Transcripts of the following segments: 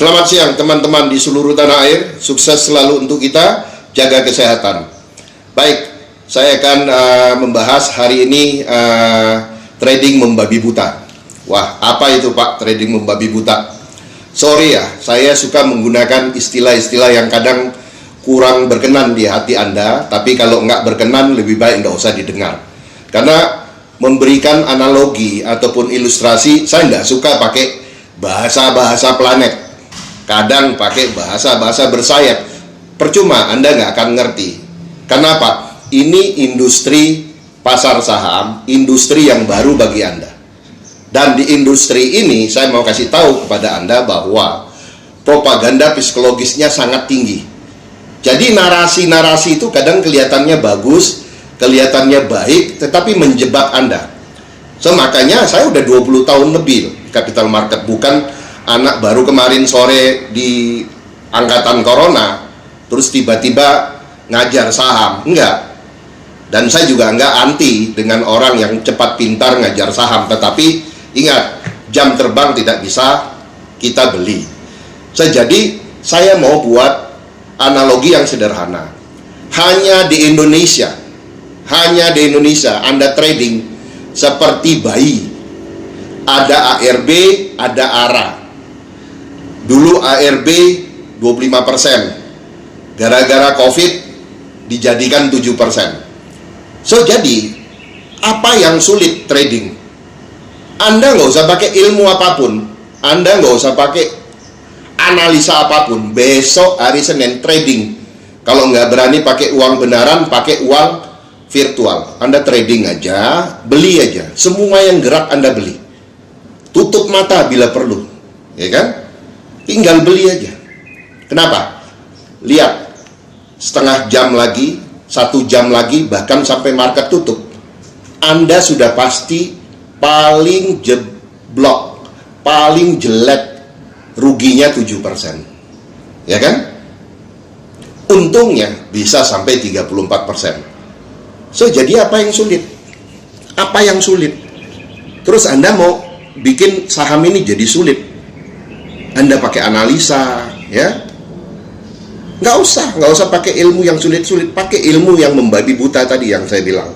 Selamat siang teman-teman di seluruh tanah air. Sukses selalu untuk kita, jaga kesehatan. Baik, saya akan membahas hari ini trading membabi buta. Wah, apa itu Pak trading membabi buta? Sorry ya, saya suka menggunakan istilah-istilah yang kadang kurang berkenan di hati Anda. Tapi kalau nggak berkenan, lebih baik nggak usah didengar. Karena memberikan analogi ataupun ilustrasi, saya nggak suka pakai bahasa-bahasa planet. Kadang pakai bahasa-bahasa bersayap. Percuma, Anda nggak akan ngerti. Kenapa? Ini industri pasar saham, industri yang baru bagi Anda. Dan di industri ini, saya mau kasih tahu kepada Anda bahwa propaganda psikologisnya sangat tinggi. Jadi narasi-narasi itu kadang kelihatannya bagus, kelihatannya baik, tetapi menjebak Anda. So, makanya saya udah 20 tahun lebih capital market, bukan anak baru kemarin sore di angkatan corona terus tiba-tiba ngajar saham. Enggak. Dan saya juga enggak anti dengan orang yang cepat pintar ngajar saham, tetapi ingat, jam terbang tidak bisa kita beli. Jadi saya mau buat analogi yang sederhana. Hanya di Indonesia Anda trading seperti bayi. Ada ARB, ada ARA. Dulu ARB 25%, gara-gara COVID dijadikan 7%. So, jadi apa yang sulit trading? Anda nggak usah pakai ilmu apapun, Anda nggak usah pakai analisa apapun. Besok hari Senin trading. Kalau nggak berani pakai uang benaran, pakai uang virtual. Anda trading aja, beli aja. Semua yang gerak Anda beli. Tutup mata bila perlu, ya kan? Tinggal beli aja. Kenapa? Lihat, setengah jam lagi, 1 jam lagi, bahkan sampai market tutup, Anda sudah pasti paling jeblok, paling jelek, ruginya 7%. Ya kan? Untungnya bisa sampai 34%. So, jadi apa yang sulit? Apa yang sulit? Terus Anda mau bikin saham ini jadi sulit? Anda pakai analisa, ya? Nggak usah pakai ilmu yang sulit-sulit. Pakai ilmu yang membabi buta tadi yang saya bilang.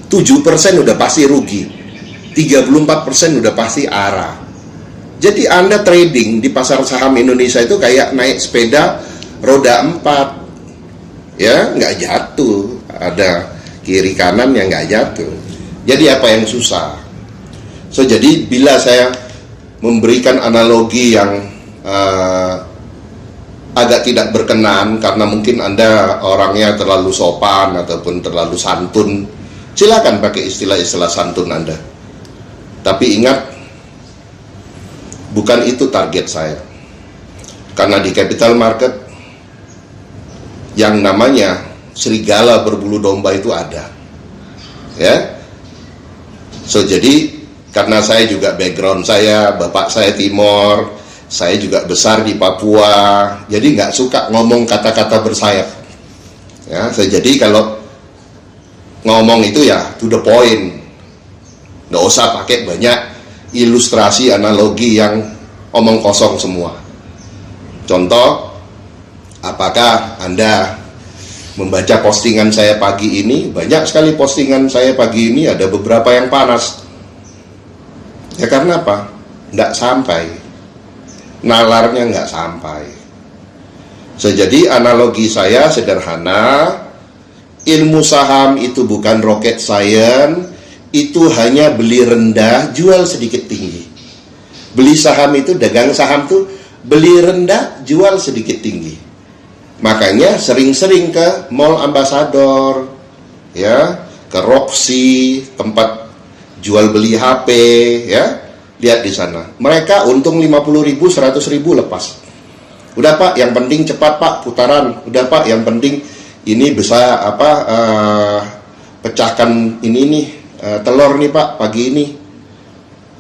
7% udah pasti rugi, 34% udah pasti arah. Jadi Anda trading di pasar saham Indonesia itu kayak naik sepeda roda 4, ya, nggak jatuh. Ada kiri kanan yang nggak jatuh. Jadi apa yang susah? So, jadi bila saya memberikan analogi yang agak tidak berkenan karena mungkin Anda orangnya terlalu sopan ataupun terlalu santun, silakan pakai istilah-istilah santun Anda. Tapi ingat, bukan itu target saya. Karena di capital market yang namanya serigala berbulu domba itu ada. Ya. So, jadi karena saya juga background saya, bapak saya Timor, saya juga besar di Papua, jadi nggak suka ngomong kata-kata bersayap. Ya, jadi kalau ngomong itu ya to the point, nggak usah pakai banyak ilustrasi, analogi yang omong kosong semua. Contoh, apakah Anda membaca postingan saya pagi ini? Banyak sekali postingan saya pagi ini, ada beberapa yang panas. Ya karena apa? Nggak sampai. Nalarnya nggak sampai. So, jadi analogi saya sederhana. Ilmu saham itu bukan rocket science. Itu hanya beli rendah, jual sedikit tinggi. Beli saham itu, dagang saham tuh beli rendah, jual sedikit tinggi. Makanya sering-sering ke Mall Ambassador, ya, ke Roxy, tempat jual beli HP, ya, lihat di sana. Mereka untung 50.000, 100.000 lepas. Udah Pak, yang penting cepat Pak putaran. Udah Pak, yang penting ini bisa pecahkan ini nih telur nih Pak pagi ini.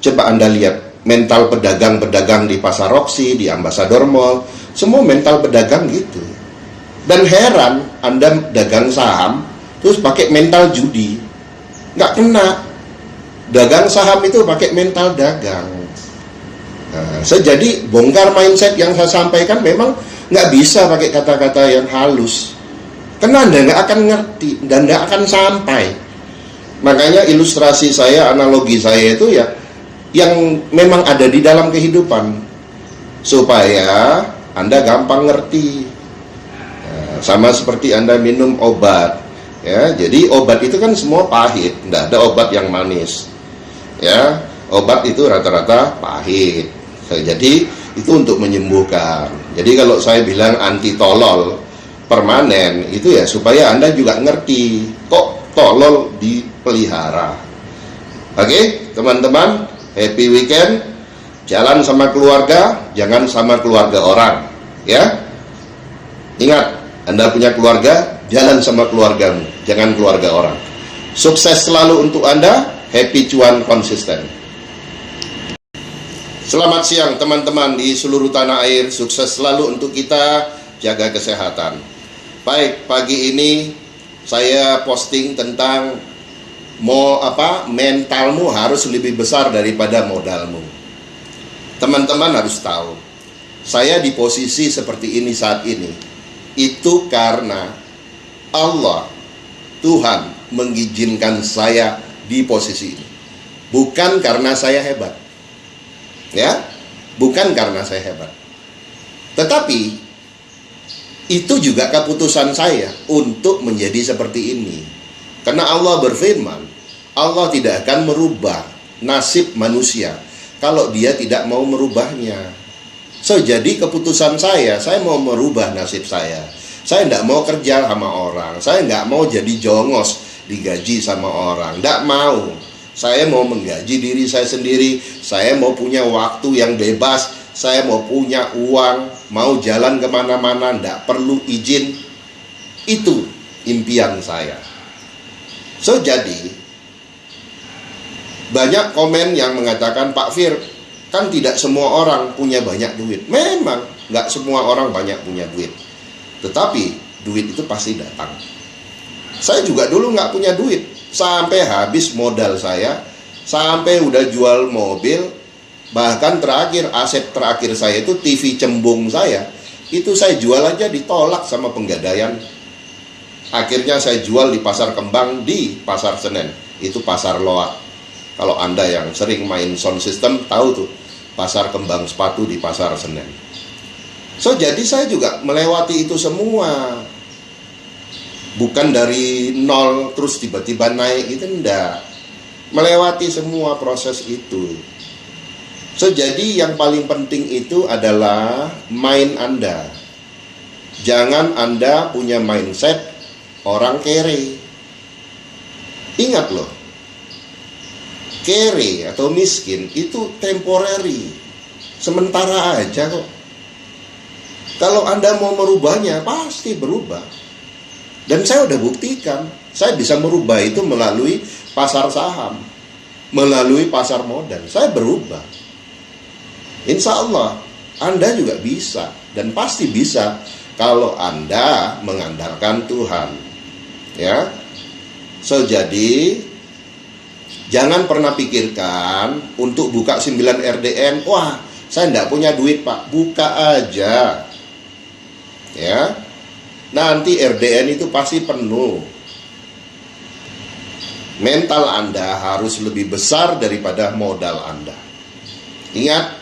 Coba Anda lihat mental pedagang-pedagang di Pasar Roxy, di Ambassador Mall, semua mental pedagang gitu. Dan heran, Anda dagang saham terus pakai mental judi, nggak kena. Dagang saham itu pakai mental dagang. Jadi bongkar mindset yang saya sampaikan memang nggak bisa pakai kata-kata yang halus, karena Anda nggak akan ngerti dan nggak akan sampai. Makanya ilustrasi saya, analogi saya itu ya yang memang ada di dalam kehidupan, supaya Anda gampang ngerti. Sama seperti Anda minum obat, ya. Jadi obat itu kan semua pahit, nggak ada obat yang manis, ya. Obat itu rata-rata pahit. Jadi itu untuk menyembuhkan. Jadi kalau saya bilang anti tolol permanen, itu ya supaya Anda juga ngerti kok tolol dipelihara. Oke, teman-teman, happy weekend. Jalan sama keluarga, jangan sama keluarga orang, ya. Ingat, Anda punya keluarga, jalan sama keluargamu, jangan keluarga orang. Sukses selalu untuk Anda, happy cuan konsisten. Selamat siang teman-teman di seluruh tanah air, sukses selalu untuk kita, jaga kesehatan. Baik, pagi ini saya posting tentang mentalmu harus lebih besar daripada modalmu. Teman-teman harus tahu, saya di posisi seperti ini saat ini, itu karena Allah, Tuhan mengizinkan saya di posisi ini. Bukan karena saya hebat. Ya, bukan karena saya hebat. Tetapi itu juga keputusan saya untuk menjadi seperti ini. Karena Allah berfirman, Allah tidak akan merubah nasib manusia kalau dia tidak mau merubahnya. Jadi keputusan saya mau merubah nasib saya. Saya tidak mau kerja sama orang, saya tidak mau jadi jongos digaji sama orang, tidak mau. Saya mau menggaji diri saya sendiri, saya mau punya waktu yang bebas, saya mau punya uang, mau jalan kemana-mana, tidak perlu izin. Itu impian saya. Jadi, banyak komen yang mengatakan, Pak Fir, kan tidak semua orang punya banyak duit. Memang, nggak semua orang banyak punya duit. Tetapi, duit itu pasti datang. Saya juga dulu nggak punya duit. Sampai habis modal saya, sampai udah jual mobil, bahkan terakhir, aset terakhir saya itu TV cembung saya, itu saya jual aja ditolak sama Penggadaian. Akhirnya saya jual di Pasar Kembang, di Pasar Senen, itu Pasar Loak. Kalau Anda yang sering main sound system tahu tuh, Pasar Kembang sepatu di Pasar Senen. Jadi saya juga melewati itu semua. Bukan dari nol terus tiba-tiba naik, itu enggak. Melewati semua proses itu. Jadi yang paling penting itu adalah mind Anda. Jangan Anda punya mindset orang kere. Ingat loh, kere atau miskin itu temporary, sementara aja kok. Kalau Anda mau merubahnya, pasti berubah. Dan saya udah buktikan, saya bisa merubah itu melalui pasar saham, melalui pasar modal. Saya berubah. Insya Allah, Anda juga bisa, dan pasti bisa kalau Anda mengandalkan Tuhan. Ya, jadi jangan pernah pikirkan untuk buka 9 RDN. Wah, saya nggak punya duit Pak, buka aja. Ya. Nanti RDN itu pasti penuh. Mental Anda harus lebih besar daripada modal Anda. Ingat,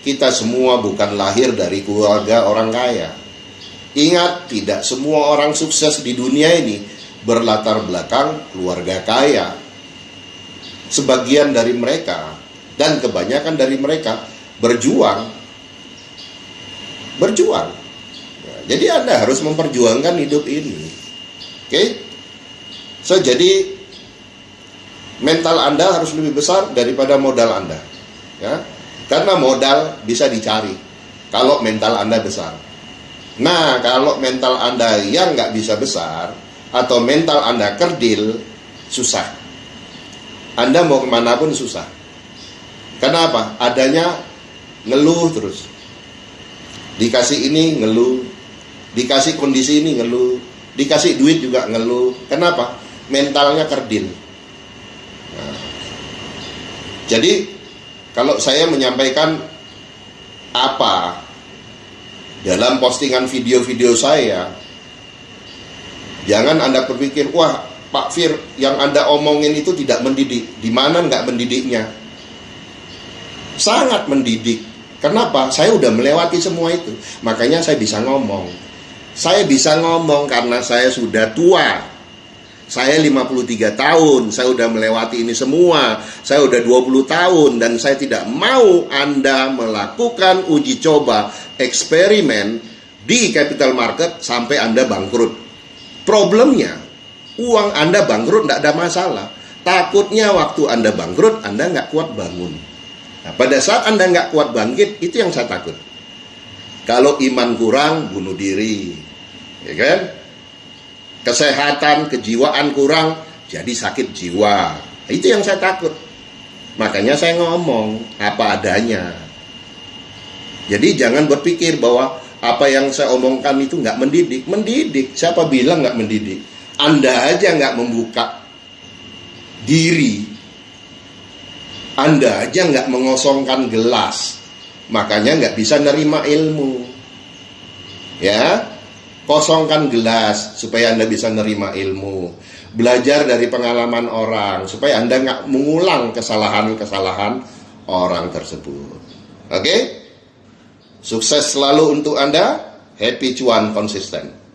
kita semua bukan lahir dari keluarga orang kaya. Ingat, tidak semua orang sukses di dunia ini berlatar belakang keluarga kaya. Sebagian dari mereka dan kebanyakan dari mereka berjuang. Jadi Anda harus memperjuangkan hidup ini. Oke? Jadi mental Anda harus lebih besar daripada modal Anda. Ya? Karena modal bisa dicari kalau mental Anda besar. Nah, kalau mental Anda yang nggak bisa besar, atau mental Anda kerdil, susah. Anda mau kemana pun susah. Kenapa? Adanya ngeluh terus. Dikasih ini ngeluh, dikasih kondisi ini ngeluh, dikasih duit juga ngeluh. Kenapa? Mentalnya kerdil. Nah, jadi kalau saya menyampaikan apa dalam postingan video-video saya, jangan Anda berpikir, wah Pak Fir, yang Anda omongin itu tidak mendidik. Di mana nggak mendidiknya? Sangat mendidik. Kenapa? Saya udah melewati semua itu. Makanya saya bisa ngomong. Saya bisa ngomong karena saya sudah tua. Saya 53 tahun, saya udah melewati ini semua. Saya udah 20 tahun dan saya tidak mau Anda melakukan uji coba, eksperimen di capital market sampai Anda bangkrut. Problemnya, uang Anda bangkrut tidak ada masalah. Takutnya waktu Anda bangkrut, Anda nggak kuat bangun. Nah, pada saat Anda nggak kuat bangkit, itu yang saya takut. Kalau iman kurang, bunuh diri, ya kan? Kesehatan, kejiwaan kurang, jadi sakit jiwa. Itu yang saya takut. Makanya saya ngomong apa adanya. Jadi jangan berpikir bahwa apa yang saya omongkan itu nggak mendidik. Mendidik, siapa bilang nggak mendidik? Anda aja nggak membuka diri, Anda aja nggak mengosongkan gelas, makanya nggak bisa nerima ilmu. Ya, kosongkan gelas supaya Anda bisa nerima ilmu. Belajar dari pengalaman orang supaya Anda nggak mengulang kesalahan-kesalahan orang tersebut. Oke? Sukses selalu untuk Anda. Happy cuan konsisten.